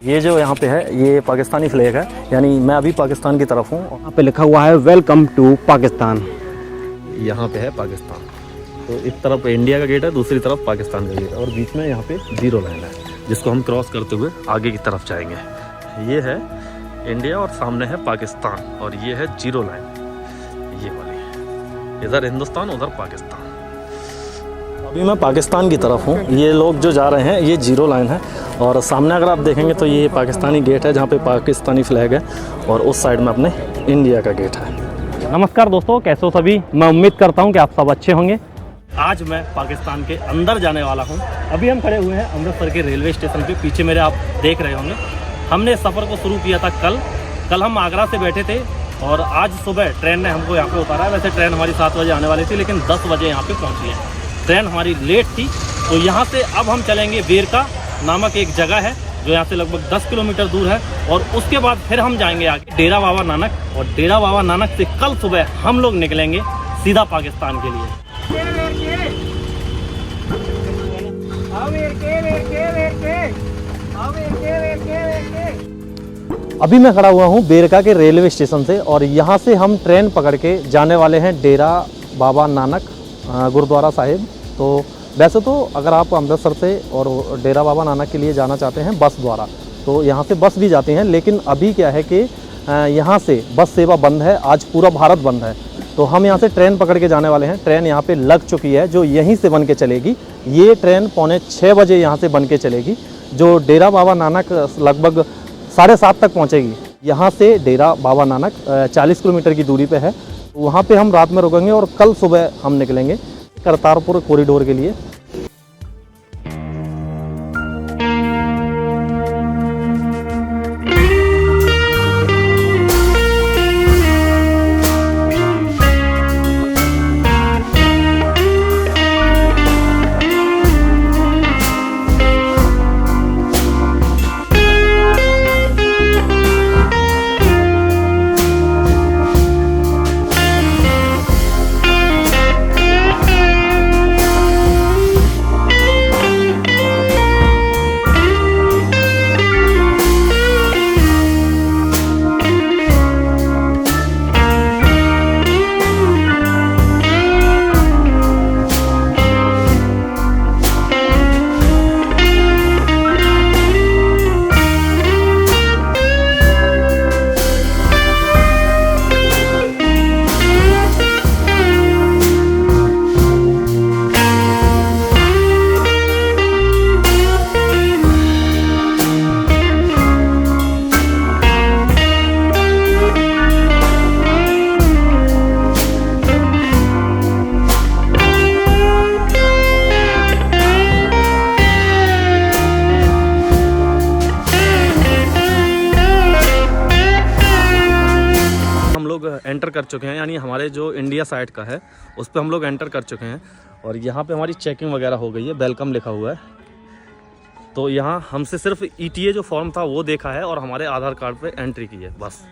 ये जो यहाँ पे है ये पाकिस्तानी फ्लैग है, यानी मैं अभी पाकिस्तान की तरफ हूँ। यहाँ पे लिखा हुआ है वेलकम टू पाकिस्तान। यहाँ पे है पाकिस्तान, तो एक तरफ इंडिया का गेट है, दूसरी तरफ पाकिस्तान का गेट है और बीच में यहाँ पे जीरो लाइन है जिसको हम क्रॉस करते हुए आगे की तरफ जाएंगे। ये है इंडिया और सामने है पाकिस्तान और ये है जीरो लाइन, ये वाली। इधर हिंदुस्तान उधर पाकिस्तान। अभी मैं पाकिस्तान की तरफ हूँ। ये लोग जो जा रहे हैं ये जीरो लाइन है और सामने अगर आप देखेंगे तो ये पाकिस्तानी गेट है जहाँ पे पाकिस्तानी फ्लैग है और उस साइड में अपने इंडिया का गेट है। नमस्कार दोस्तों, कैसे हो सभी। मैं उम्मीद करता हूँ कि आप सब अच्छे होंगे। आज मैं पाकिस्तान के अंदर जाने वाला हूँ। अभी हम खड़े हुए हैं अमृतसर के रेलवे स्टेशन पे, पीछे मेरे आप देख रहे होंगे। हमने इस सफ़र को शुरू किया था कल हम आगरा से बैठे थे और आज सुबह ट्रेन ने हमको यहाँ पे उतारा है। वैसे ट्रेन हमारी 7 बजे आने वाली थी लेकिन 10 बजे यहाँ पे पहुँची है। ट्रेन हमारी लेट थी, तो यहाँ से अब हम चलेंगे बेरका नामक एक जगह है जो यहाँ से लगभग 10 किलोमीटर दूर है और उसके बाद फिर हम जाएंगे आगे डेरा बाबा नानक और डेरा बाबा नानक से कल सुबह हम लोग निकलेंगे सीधा पाकिस्तान के लिए। अभी मैं खड़ा हुआ हूँ बेरका के रेलवे स्टेशन से और यहाँ से हम ट्रेन पकड़ के जाने वाले हैं डेरा बाबा नानक गुरुद्वारा साहिब। तो वैसे तो अगर आप अमृतसर से और डेरा बाबा नानक के लिए जाना चाहते हैं बस द्वारा, तो यहाँ से बस भी जाती हैं, लेकिन अभी क्या है कि यहाँ से बस सेवा बंद है। आज पूरा भारत बंद है, तो हम यहाँ से ट्रेन पकड़ के जाने वाले हैं। ट्रेन यहाँ पे लग चुकी है जो यहीं से बन के चलेगी। ये ट्रेन 6:45 बजे यहाँ से बन के चलेगी, जो डेरा बाबा नानक लगभग 7:30 तक पहुँचेगी। यहाँ से डेरा बाबा नानक 40 किलोमीटर की दूरी पे है। वहाँ पे हम रात में रुकेंगे और कल सुबह हम निकलेंगे करतारपुर कॉरिडोर के लिए। एंटर कर चुके हैं, यानी हमारे जो इंडिया साइड का है उस पर हम लोग एंटर कर चुके हैं और यहाँ पे हमारी चेकिंग वगैरह हो गई है। वेलकम लिखा हुआ है, तो यहाँ हमसे सिर्फ ETA जो फॉर्म था वो देखा है और हमारे आधार कार्ड पे एंट्री की है बस।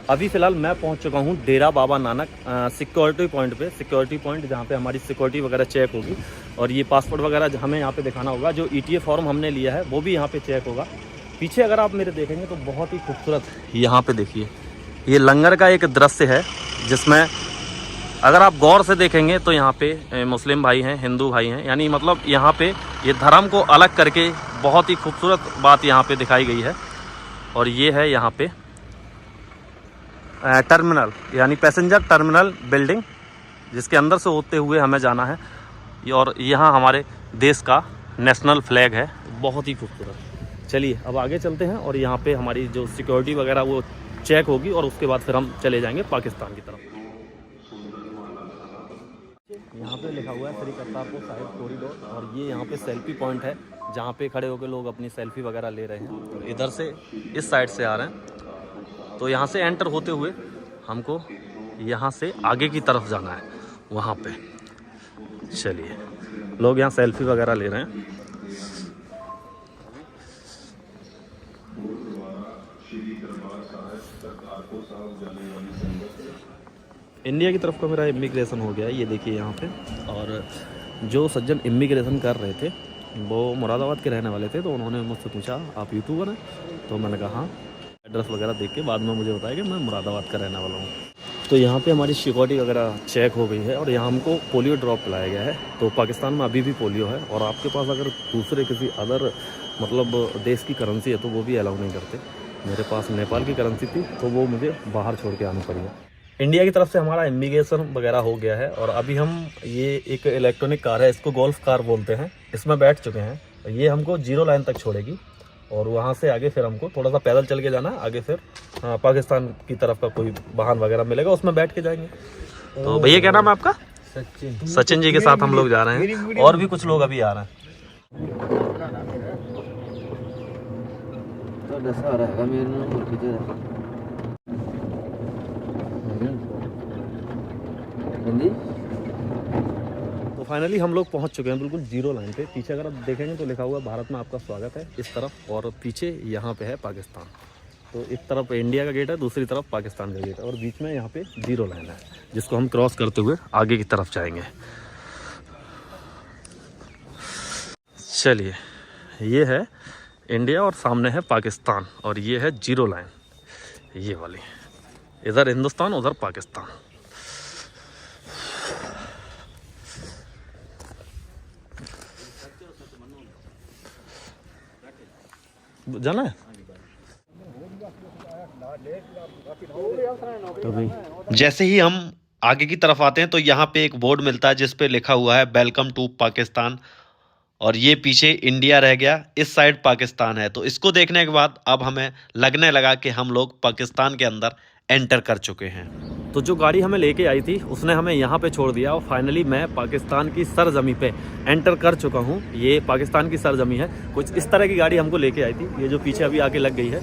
अभी फ़िलहाल मैं पहुँच चुका हूँ डेरा बाबा नानक सिक्योरिटी पॉइंट पे। सिक्योरिटी पॉइंट जहाँ पे हमारी सिक्योरिटी वगैरह चेक होगी और ये पासपोर्ट वगैरह हमें यहाँ पे दिखाना होगा। जो ETA फॉर्म हमने लिया है वो भी यहाँ पे चेक होगा। पीछे अगर आप मेरे देखेंगे तो बहुत ही खूबसूरत यहाँ पे देखिए, ये लंगर का एक दृश्य है जिसमें अगर आप गौर से देखेंगे तो यहाँ पे मुस्लिम भाई हैं, हिंदू भाई हैं, यानी मतलब यहाँ पे ये धर्म को अलग करके बहुत ही खूबसूरत बात यहाँ पे दिखाई गई है। और ये है यहाँ पे टर्मिनल, यानी पैसेंजर टर्मिनल बिल्डिंग, जिसके अंदर से होते हुए हमें जाना है। और यहाँ हमारे देश का नेशनल फ्लैग है, बहुत ही खूबसूरत। चलिए अब आगे चलते हैं और यहाँ पे हमारी जो सिक्योरिटी वगैरह वो चेक होगी और उसके बाद फिर हम चले जाएंगे पाकिस्तान की तरफ। यहाँ पे लिखा हुआ है श्री करतारपुर साहिब कॉरिडोर और ये यहाँ पे सेल्फी पॉइंट है जहाँ पे खड़े होकर लोग अपनी सेल्फी वगैरह ले रहे हैं। तो इधर से इस साइड से आ रहे हैं, तो यहाँ से एंटर होते हुए हमको यहाँ से आगे की तरफ जाना है वहाँ पे। चलिए लोग यहाँ सेल्फी वगैरह ले रहे हैं। इंडिया की तरफ का मेरा इमिग्रेशन हो गया है, ये देखिए यहाँ पे। और जो सज्जन इमिग्रेशन कर रहे थे वो मुरादाबाद के रहने वाले थे, तो उन्होंने मुझसे पूछा आप यूट्यूबर हैं, तो मैंने कहा हाँ। एड्रेस वगैरह देख के बाद में मुझे बताया कि मैं मुरादाबाद का रहने वाला हूँ। तो यहाँ पे हमारी सिक्योरिटी वगैरह चेक हो गई है और यहाँ हमको पोलियो ड्रॉप पिलाया गया है। तो पाकिस्तान में अभी भी पोलियो है और आपके पास अगर दूसरे किसी अदर मतलब देश की करेंसी है तो वो भी अलाउ नहीं करते। मेरे पास नेपाल की करेंसी थी तो वो मुझे बाहर छोड़ के आनी पड़ी है। इंडिया की तरफ से हमारा इमिग्रेशन वगैरह हो गया है और अभी हम ये एक इलेक्ट्रॉनिक कार है, इसको गोल्फ कार बोलते हैं, इसमें बैठ चुके हैं। ये हमको 0 लाइन तक छोड़ेगी और वहाँ से आगे फिर हमको थोड़ा सा पैदल चल के जाना, आगे फिर पाकिस्तान की तरफ का कोई वाहन वगैरह मिलेगा उसमें बैठ के जाएंगे। तो भैया क्या नाम है आपका? सचिन जी के साथ हम लोग जा रहे हैं और भी कुछ लोग अभी आ रहे हैं। तो फाइनली हम लोग पहुंच चुके हैं बिल्कुल 0 लाइन पे। पीछे अगर आप देखेंगे तो लिखा हुआ है भारत में आपका स्वागत है इस तरफ, और पीछे यहाँ पे है पाकिस्तान। तो एक तरफ इंडिया का गेट है, दूसरी तरफ पाकिस्तान का गेट है और बीच में यहाँ पे 0 लाइन है जिसको हम क्रॉस करते हुए आगे की तरफ जाएंगे। चलिए, ये है इंडिया और सामने है पाकिस्तान और ये है 0 लाइन, ये वाली। इधर हिंदुस्तान उधर पाकिस्तान। जाना है तो भाई जैसे ही हम आगे की तरफ आते हैं तो यहाँ पे एक बोर्ड मिलता है जिस पे लिखा हुआ है वेलकम टू पाकिस्तान, और ये पीछे इंडिया रह गया, इस साइड पाकिस्तान है। तो इसको देखने के बाद अब हमें लगने लगा कि हम लोग पाकिस्तान के अंदर एंटर कर चुके हैं। तो जो गाड़ी हमें लेके आई थी उसने हमें यहाँ पे छोड़ दिया और फाइनली मैं पाकिस्तान की सरजमी पे एंटर कर चुका हूँ। ये पाकिस्तान की सरजमी है। कुछ इस तरह की गाड़ी हमको लेके आई थी, ये जो पीछे अभी आके लग गई है।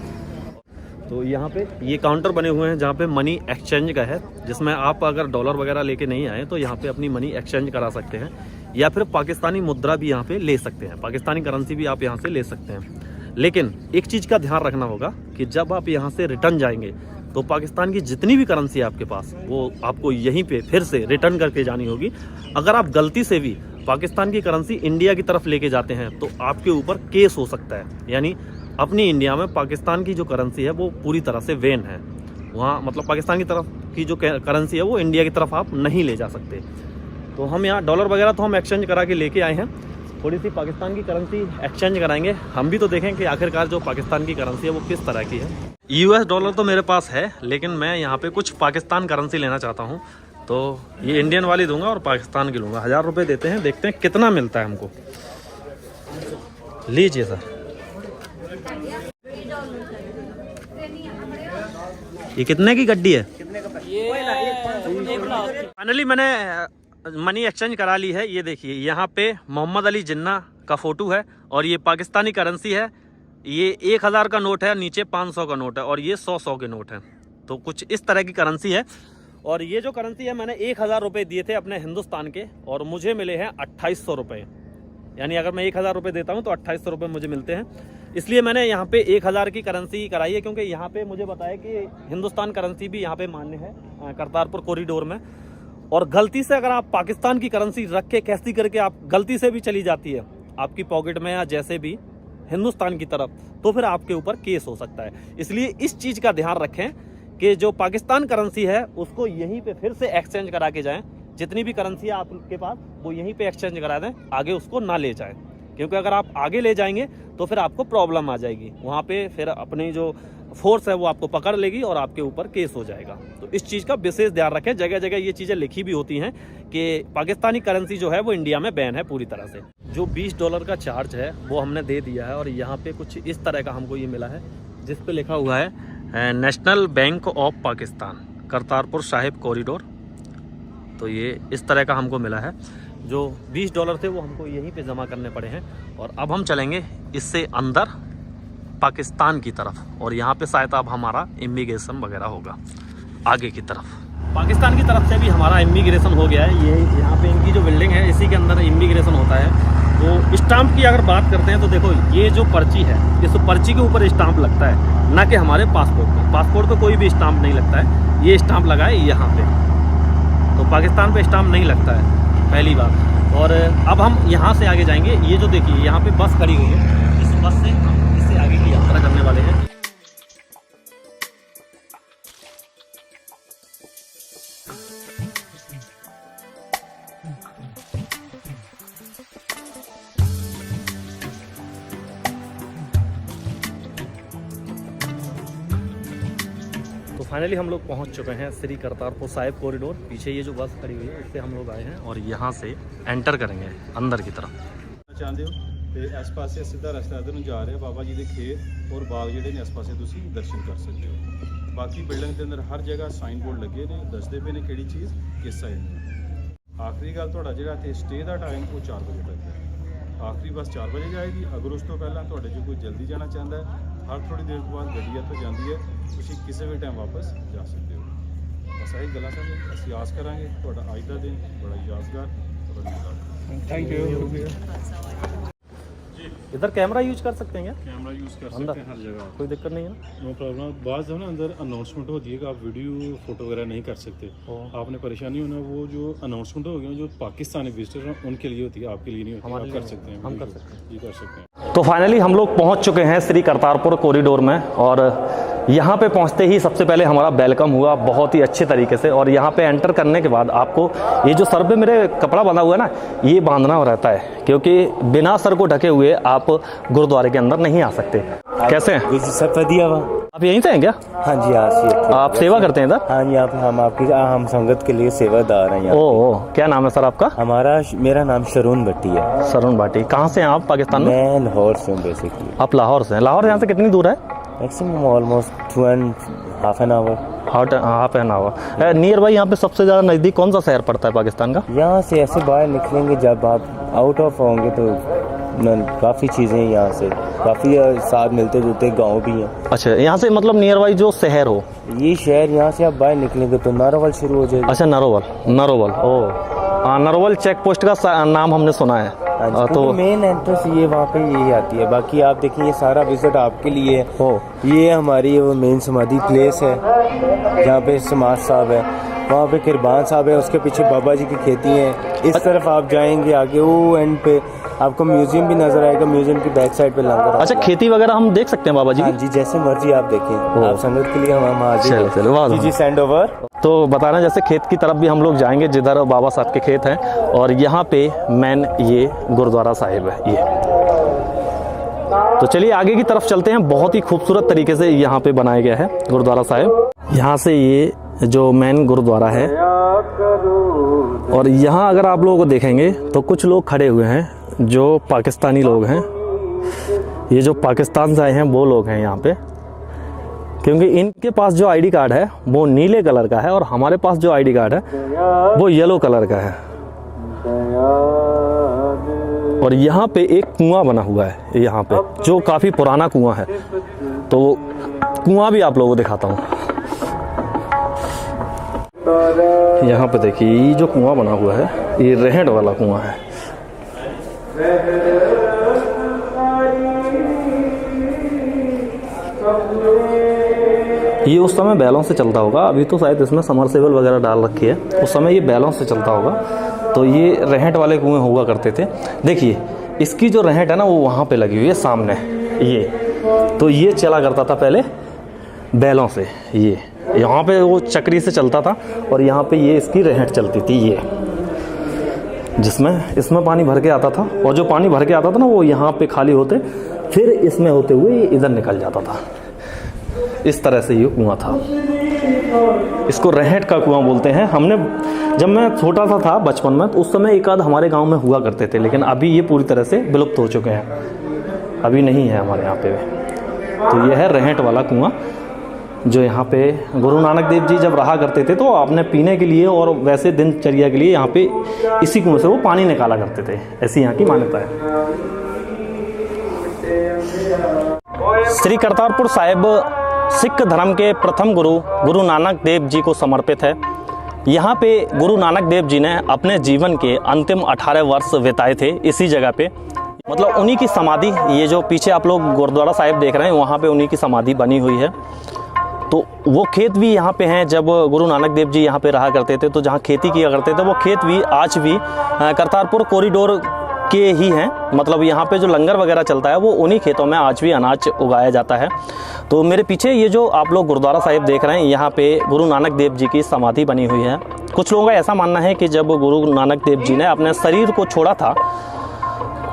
तो यहाँ पे ये काउंटर बने हुए हैं जहाँ पे मनी एक्सचेंज का है, जिसमें आप अगर डॉलर वगैरह लेके नहीं आए तो यहाँ पे अपनी मनी एक्सचेंज करा सकते हैं या फिर पाकिस्तानी मुद्रा भी यहाँ पे ले सकते हैं, पाकिस्तानी करेंसी भी आप यहाँ से ले सकते हैं। लेकिन एक चीज़ का ध्यान रखना होगा कि जब आप यहाँ से रिटर्न जाएंगे तो पाकिस्तान की जितनी भी करेंसी है आपके पास वो आपको यहीं पे फिर से रिटर्न करके जानी होगी। अगर आप गलती से भी पाकिस्तान की करेंसी इंडिया की तरफ लेके जाते हैं तो आपके ऊपर केस हो सकता है। यानी अपनी इंडिया में पाकिस्तान की जो करेंसी है वो पूरी तरह से वैन है, वहाँ मतलब पाकिस्तान की तरफ की जो करेंसी है वो इंडिया की तरफ आप नहीं ले जा सकते। तो हम यहाँ डॉलर वगैरह तो हम एक्सचेंज करा के लेके आए हैं, थोड़ी सी पाकिस्तान की करेंसी एक्सचेंज कराएंगे। हम भी तो देखें कि आखिरकार जो पाकिस्तान की करेंसी है वो किस तरह की है। US डॉलर तो मेरे पास है, लेकिन मैं यहाँ पे कुछ पाकिस्तान करेंसी लेना चाहता हूँ, तो ये इंडियन वाली दूंगा और पाकिस्तान की लूँगा। 1000 रुपये देते हैं, देखते हैं कितना मिलता है हमको। लीजिए सर। ये कितने की गड्डी है? फाइनली मैंने मनी एक्सचेंज करा ली है। ये देखिए यहाँ पे मोहम्मद अली जिन्ना का फोटो है और ये पाकिस्तानी करेंसी है। ये 1000 का नोट है, नीचे 500 का नोट है और ये 100 के नोट हैं। तो कुछ इस तरह की करेंसी है। और ये जो करेंसी है मैंने 1000 रुपये दिए थे अपने हिंदुस्तान के और मुझे मिले हैं 2800 रुपये। यानी अगर मैं 1000 रुपये देता हूँ तो 2800 रुपये मुझे मिलते हैं। इसलिए मैंने यहाँ पे 1000 की करेंसी कराई है, क्योंकि यहाँ पे मुझे बताया कि हिंदुस्तान करेंसी भी यहाँ पे मान्य है करतारपुर कॉरिडोर में। और गलती से अगर आप पाकिस्तान की करेंसी रख के कैसी करके आप गलती से भी चली जाती है आपकी पॉकेट में या जैसे भी हिंदुस्तान की तरफ, तो फिर आपके ऊपर केस हो सकता है। इसलिए इस चीज़ का ध्यान रखें कि जो पाकिस्तान करेंसी है उसको यहीं पे फिर से एक्सचेंज करा के जाएं। जितनी भी करेंसी है आपके पास वो यहीं पे एक्सचेंज करा दें, आगे उसको ना ले जाएं, क्योंकि अगर आप आगे ले जाएंगे तो फिर आपको प्रॉब्लम आ जाएगी। वहाँ पे फिर अपनी जो फोर्स है वो आपको पकड़ लेगी और आपके ऊपर केस हो जाएगा। तो इस चीज़ का विशेष ध्यान रखें। जगह जगह ये चीज़ें लिखी भी होती हैं कि पाकिस्तानी करेंसी जो है वो इंडिया में बैन है पूरी तरह से। जो $20 का चार्ज है वो हमने दे दिया है और यहाँ पे कुछ इस तरह का हमको ये मिला है जिस पे लिखा हुआ है national bank of Pakistan Kartarpur Sahib corridor. तो ये इस तरह का हमको मिला है। जो $20 थे वो हमको यहीं पे जमा करने पड़े हैं और अब हम चलेंगे इससे अंदर पाकिस्तान की तरफ और यहाँ पे शायद अब हमारा इमिग्रेशन वगैरह होगा आगे की तरफ। पाकिस्तान की तरफ से भी हमारा इमिग्रेशन हो गया है। ये यहाँ पे इनकी जो बिल्डिंग है इसी के अंदर इमिग्रेशन होता है। तो स्टाम्प की अगर बात करते हैं तो देखो ये जो पर्ची है इस पर्ची के ऊपर स्टाम्प लगता है, ना कि हमारे पासपोर्ट पे। पासपोर्ट पे कोई भी स्टाम्प नहीं लगता है, ये स्टाम्प लगा है यहाँ पे। तो पाकिस्तान पे स्टाम्प नहीं लगता है, पहली बात। और अब हम यहाँ से आगे जाएंगे। ये जो देखिए यहाँ पे बस खड़ी हुई है, इस बस से हम इससे आगे की यात्रा करने वाले हैं। तो फाइनली हम लोग पहुंच चुके हैं श्री करतारपुर साहिब कॉरिडोर। पीछे ये जो बस खड़ी हुई है इससे हम लोग आए हैं और यहाँ से एंटर करेंगे अंदर की तरफ। चाहते हो तो इस पासे सीधा रास्ता इधर ਨੂੰ ਜਾ ਰਿਹਾ ਬਾਬਾ ਜੀ ਦੇ ਖੇਤ ਔਰ ਬਾਗ ਜਿਹੜੇ ਨੇ ਇਸ ਪਾਸੇ ਤੁਸੀਂ ਦਰਸ਼ਨ ਕਰ ਸਕਦੇ ਹੋ। ਬਾਕੀ ਬਿਲਡਿੰਗ ਦੇ ਅੰਦਰ ਹਰ ਜਗ੍ਹਾ ਸਾਈਨ ਬੋਰਡ ਲੱਗੇ ਨੇ, ਦੱਸਦੇ ਪਏ ਨੇ ਕਿਹੜੀ ਚੀਜ਼ ਕਿਸ ਸਾਈਡ ਨੇ। ਆਖਰੀ ਗੱਲ ਤੁਹਾਡਾ ਜਿਹੜਾ ਇੱਥੇ ਸਟੇ ਦਾ ਟਾਈਮ ਉਹ 4 ਵਜੇ ਤੱਕ ਹੈ। ਆਖਰੀ ਬੱਸ 4 ਵਜੇ ਜਾਏਗੀ। ਅਗਰ ਉਸ ਤੋਂ ਪਹਿਲਾਂ ਤੁਹਾਡੇ ਜੋ ਕੋਈ ਜਲਦੀ ਜਾਣਾ ਚਾਹੁੰਦਾ ਹੈ, ਹਰ ਥੋੜੀ ਦੇਰ ਤੋਂ ਬਾਅਦ ਗੱਡੀ ਇੱਥੋਂ ਜਾਂਦੀ ਹੈ, ਤੁਸੀਂ ਕਿਸੇ ਵੀ ਟਾਈਮ ਵਾਪਸ ਜਾ ਸਕਦੇ ਹੋ। ਬਸ ਇਹੀ ਗੱਲਾਂ ਸਨ। ਅਸੀਂ ਆਸ ਕਰਾਂਗੇ ਤੁਹਾਡਾ ਅੱਜ ਦਾ ਦਿਨ ਬੜਾ ਯਾਦਗਾਰ ਔਰ ਮਜ਼ੇਦਾਰ। Thank you. इधर कैमरा यूज कर सकते हैं क्या? कैमरा यूज़ कर अंदर? सकते हैं हर जगह, कोई दिक्कत नहीं है ना? No problem. बाज़ है ना अंदर अनाउंसमेंट होती है कि आप वीडियो फोटो वगैरह नहीं कर सकते। आपने परेशानी होना, वो जो अनाउंसमेंट हो गया जो पाकिस्तानी विजिटर हैं उनके लिए होती है, आपके लिए नहीं होती। हमारे आप लिए कर सकते हैं, हम कर वीडियो। सकते हैं। जी कर सकते हैं। तो फाइनली हम लोग पहुंच चुके हैं श्री करतारपुर कॉरिडोर में और यहाँ पे पहुंचते ही सबसे पहले हमारा वेलकम हुआ बहुत ही अच्छे तरीके से। और यहाँ पे एंटर करने के बाद आपको ये जो सर पे मेरे कपड़ा बंधा हुआ है ना, ये बांधना रहता है क्योंकि बिना सर को ढके हुए आप गुरुद्वारे के अंदर नहीं आ सकते। कैसे हैं सब बढ़िया हुआ। आप? यहीं से हैं क्या? हाँ जी, यहाँ से आप सेवा करते हैं इधर? हाँ जी, हम संगत के लिए सेवादार हैं यहाँ। ओह, क्या नाम है सर आपका? मेरा नाम शरून भट्टी है। शरून भाटी। कहाँ से हैं आप पाकिस्तान में? मैं लाहौर से हूँ बेसिकली। आप लाहौर से हैं। लाहौर यहाँ से कितनी दूर है? Maximum almost 2.5 hour. Half an hour. Nearby यहाँ पे सबसे ज़्यादा नज़दीक कौन सा शहर पड़ता है पाकिस्तान का? यहाँ से ऐसे बाहर निकलेंगे जब आप आउट ऑफ होंगे तो काफ़ी चीज़ें यहाँ से काफ़ी साथ मिलते जुलते गांव भी हैं। अच्छा, यहाँ से मतलब नियर बाई जो शहर हो? ये शहर यहाँ से आप बाहर निकलेंगे तो नारोवल शुरू हो जाएगा। अच्छा, नरोवल। ओह हाँ, नरोवल चेक पोस्ट का नाम हमने सुना है। तो मेन एंट्रेंस ये वहाँ पे यही आती है। बाकी आप देखिए ये सारा विजिट आपके लिए है। ये हमारी वो मेन समाधि प्लेस है जहाँ पे समाज साहब है, वहाँ पे किरबान साहब है, उसके पीछे बाबा जी की खेती है। इस तरफ आप जाएंगे आगे वो एंड पे आपको म्यूजियम भी नजर आएगा। म्यूजियम की बैक साइड पे लंगर। अच्छा, खेती वगैरह हम देख सकते हैं बाबा जी? हाँ जी, जैसे मर्जी आप देखें। आप संगत के लिए हम हाजिर हैं। चलो जी सेंड ओवर। तो बता रहे हैं जैसे खेत की तरफ भी हम लोग जाएंगे जिधर बाबा साहब के खेत हैं और यहाँ पे मेन ये गुरुद्वारा साहिब है ये। तो चलिए आगे की तरफ चलते हैं। बहुत ही खूबसूरत तरीके से यहाँ पे बनाया गया है गुरुद्वारा साहिब। यहाँ से ये जो मेन गुरुद्वारा है और यहाँ अगर आप लोगों को देखेंगे तो कुछ लोग खड़े हुए हैं जो पाकिस्तानी लोग हैं। ये जो पाकिस्तान से आए हैं वो लोग हैं यहाँ पे, क्योंकि इनके पास जो आईडी कार्ड है वो नीले कलर का है और हमारे पास जो आईडी कार्ड है वो येलो कलर का है। और यहाँ पे एक कुआं बना हुआ है यहाँ पे जो काफ़ी पुराना कुआं है, तो कुआं भी आप लोगों को दिखाता हूँ। यहाँ पे देखिए ये जो कुआं बना हुआ है ये रहट वाला कुआं है। ये उस समय बैलों से चलता होगा, अभी तो शायद इसमें समरसेबल वगैरह डाल रखी है। उस समय ये बैलों से चलता होगा। तो ये रहट वाले कुएं हुआ करते थे। देखिए इसकी जो रहट है ना वो वहाँ पे लगी हुई है सामने ये। तो ये चला करता था पहले बैलों से। ये यहाँ पे वो चक्री से चलता था और यहाँ पे ये इसकी रहट चलती थी ये, जिसमें इसमें पानी भर के आता था और जो पानी भर के आता था ना वो यहाँ पे खाली होते फिर इसमें होते हुए ये इधर निकल जाता था। इस तरह से ये कुआं था। इसको रहट का कुआं बोलते हैं। हमने जब मैं छोटा सा था बचपन में तो उस समय एक आध हमारे गांव में हुआ करते थे, लेकिन अभी ये पूरी तरह से विलुप्त हो चुके हैं, अभी नहीं है हमारे यहाँ पे। तो ये है रहट वाला कुआं जो यहाँ पे गुरु नानक देव जी जब रहा करते थे तो आपने पीने के लिए और वैसे दिनचर्या के लिए यहाँ पे इसी कुएं से वो पानी निकाला करते थे, ऐसी यहाँ की मान्यता है। श्री करतारपुर साहिब सिख धर्म के प्रथम गुरु गुरु नानक देव जी को समर्पित है। यहाँ पे गुरु नानक देव जी ने अपने जीवन के अंतिम 18 वर्ष बिताए थे इसी जगह पे। मतलब उन्हीं की समाधि, ये जो पीछे आप लोग गुरुद्वारा साहिब देख रहे हैं वहाँ पे उन्हीं की समाधि बनी हुई है। तो वो खेत भी यहाँ पे हैं। जब गुरु नानक देव जी यहाँ पे रहा करते थे तो जहाँ खेती किया करते थे वो खेत भी आज भी करतारपुर कॉरिडोर के ही हैं। मतलब यहाँ पे जो लंगर वगैरह चलता है वो उन्हीं खेतों में आज भी अनाज उगाया जाता है। तो मेरे पीछे ये जो आप लोग गुरुद्वारा साहिब देख रहे हैं, यहाँ पे गुरु नानक देव जी की समाधि बनी हुई है। कुछ लोगों का ऐसा मानना है कि जब गुरु नानक देव जी ने अपने शरीर को छोड़ा था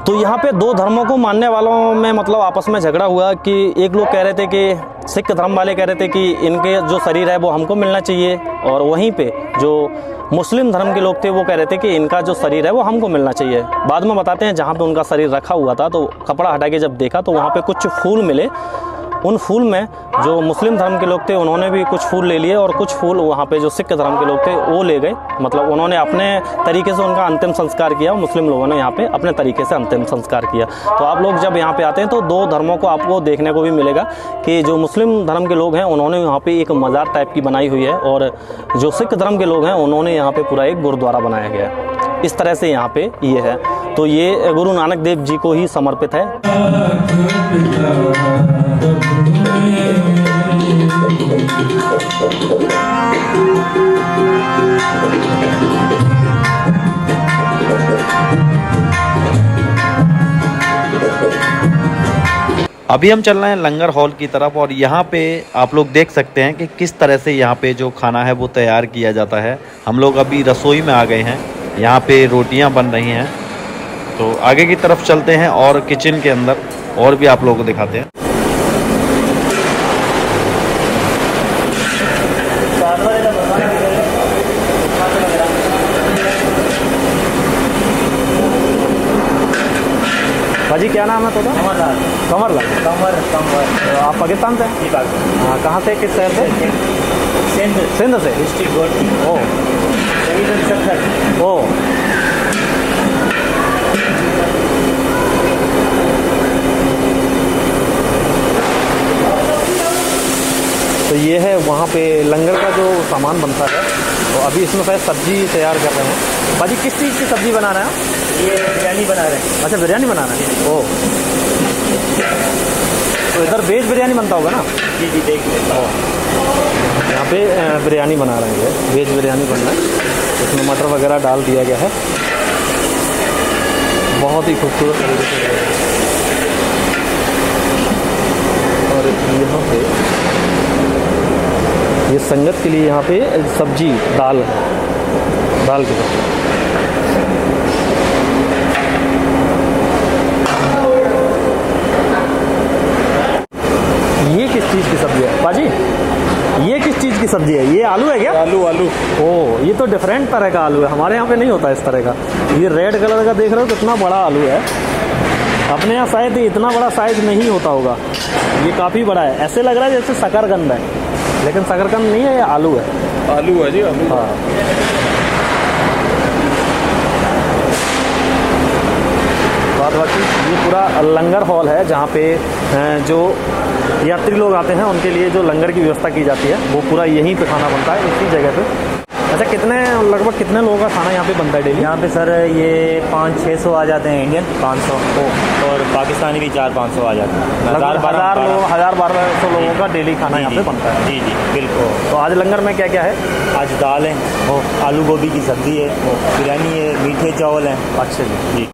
तो यहाँ पे दो धर्मों को मानने वालों में मतलब आपस में झगड़ा हुआ कि एक लोग कह रहे थे कि सिख धर्म वाले कह रहे थे कि इनके जो शरीर है वो हमको मिलना चाहिए, और वहीं पे जो मुस्लिम धर्म के लोग थे वो कह रहे थे कि इनका जो शरीर है वो हमको मिलना चाहिए। बाद में बताते हैं जहाँ पे उनका शरीर रखा हुआ था तो कपड़ा हटा के जब देखा तो वहाँ पे कुछ फूल मिले। उन फूल में जो मुस्लिम धर्म के लोग थे उन्होंने भी कुछ फूल ले लिए और कुछ फूल वहाँ पे जो सिख धर्म के लोग थे वो ले गए। मतलब उन्होंने अपने तरीके से उनका अंतिम संस्कार किया, मुस्लिम लोगों ने यहाँ पे अपने तरीके से अंतिम संस्कार किया। तो आप लोग जब यहाँ पे आते हैं तो दो धर्मों को आपको देखने को भी मिलेगा कि जो मुस्लिम धर्म के लोग हैं उन्होंने यहाँ पे एक मज़ार टाइप की बनाई हुई है, और जो सिख धर्म के लोग हैं उन्होंने यहाँ पे पूरा एक गुरुद्वारा बनाया गया है। इस तरह से यहाँ पे ये है। तो ये गुरु नानक देव जी को ही समर्पित है। अभी हम चल रहे हैं लंगर हॉल की तरफ, और यहाँ पे आप लोग देख सकते हैं कि किस तरह से यहाँ पे जो खाना है वो तैयार किया जाता है। हम लोग अभी रसोई में आ गए हैं, यहाँ पे रोटियाँ बन रही हैं। तो आगे की तरफ चलते हैं और किचन के अंदर और भी आप लोगों को दिखाते हैं। भाजी क्या नाम है तो? कमरलाल। कमरलाल। कमर। आप पाकिस्तान से? जी पाकिस्तान। हाँ, कहाँ से, किस शहर से? सिंध से। डिस्ट्रिक्ट गोरखी। ओ तो ये है वहाँ पे लंगर का जो सामान बनता है। तो अभी इसमें शायद सब्जी तैयार कर रहे हैं। भाजी किस चीज़ की सब्जी बना रहे हैं? ये बिरयानी बना रहे हैं। अच्छा, बिरयानी बना रहे हैं। ओह, तो इधर वेज बिरयानी बनता होगा ना? जी जी, देख लेते हैं। यहाँ पे बिरयानी बना रहे हैं, वेज बिरयानी बन रहा है। इसमें मटर वगैरह डाल दिया गया है, बहुत ही खूबसूरत तरीके से। और यहाँ पे ये संगत के लिए यहाँ पे सब्जी दाल के सकते हैं। ये किस चीज़ की सब्जी है बाजी? ये किस चीज़ की सब्जी है? ये आलू है क्या? आलू। ओह, ये तो डिफरेंट तरह का आलू है, हमारे यहाँ पे नहीं होता इस तरह का। ये रेड कलर का देख रहे हो, कितना बड़ा आलू है। अपने यहाँ शायद इतना बड़ा साइज नहीं होता होगा, ये काफ़ी बड़ा है। ऐसे लग रहा है जैसे शकरकंद है, लेकिन शकरकंद नहीं है, ये आलू है। आलू है जी, आलू। हाँ, बात बाकी ये पूरा लंगर हॉल है जहाँ पे जो यात्री लोग आते हैं उनके लिए जो लंगर की व्यवस्था की जाती है वो पूरा यहीं पे खाना बनता है, इसी जगह पे। अच्छा, लगभग कितने लोगों का खाना यहाँ पे बनता है डेली? यहाँ पे सर ये 500-600 आ जाते हैं, इंडियन 500 और पाकिस्तानी भी 400-500 आ जाते हैं। 1000-1200 लोगों का डेली खाना यहाँ पे बनता है। जी जी बिल्कुल। तो आज लंगर में क्या क्या है? आज दाल है, आलू गोभी की सब्जी है, बिरयानी है, मीठे चावल हैं। अच्छा जी।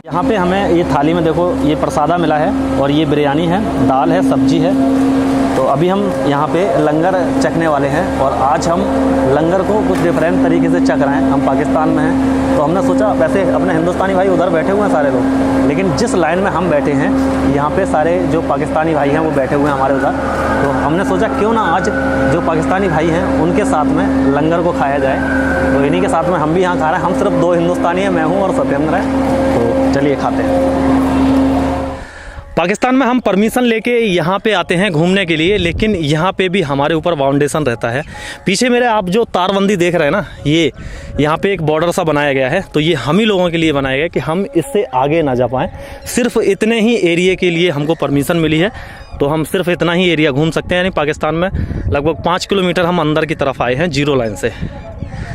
यहाँ पे हमें ये थाली में देखो ये प्रसादा मिला है, और ये बिरयानी है, दाल है, सब्जी है। तो अभी हम यहाँ पे लंगर चखने वाले हैं, और आज हम लंगर को कुछ डिफरेंट तरीके से चख रहे हैं। हम पाकिस्तान में हैं तो हमने सोचा, वैसे अपने हिंदुस्तानी भाई उधर बैठे हुए हैं सारे लोग, लेकिन जिस लाइन में हम बैठे हैं यहाँ पे सारे जो पाकिस्तानी भाई हैं वो बैठे हुए हैं हमारे उधर। तो हमने सोचा क्यों ना आज जो पाकिस्तानी भाई हैं उनके साथ में लंगर को खाया जाए। तो इन्हीं के साथ में हम भी यहाँ खा रहे हैं। हम सिर्फ 2 हिंदुस्तानी हैं, मैं हूँ और सत्येंद्र है। तो चलिए खाते हैं। पाकिस्तान में हम परमिशन लेके यहाँ पे आते हैं घूमने के लिए, लेकिन यहाँ पे भी हमारे ऊपर बाउंडेशन रहता है। पीछे मेरे आप जो तारबंदी देख रहे हैं ना, ये यहाँ पे एक बॉर्डर सा बनाया गया है। तो ये हम ही लोगों के लिए बनाया गया कि हम इससे आगे ना जा पाएँ। सिर्फ इतने ही एरिया के लिए हमको परमिशन मिली है, तो हम सिर्फ इतना ही एरिया घूम सकते हैं। यानी पाकिस्तान में लगभग 5 किलोमीटर हम अंदर की तरफ आए हैं जीरो लाइन से।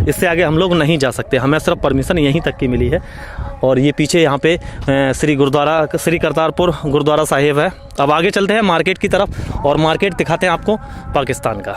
इससे आगे हम लोग नहीं जा सकते, हमें सिर्फ परमिशन यहीं तक की मिली है। और ये पीछे यहाँ पे श्री करतारपुर गुरुद्वारा साहिब है। अब आगे चलते हैं मार्केट की तरफ और मार्केट दिखाते हैं आपको पाकिस्तान का।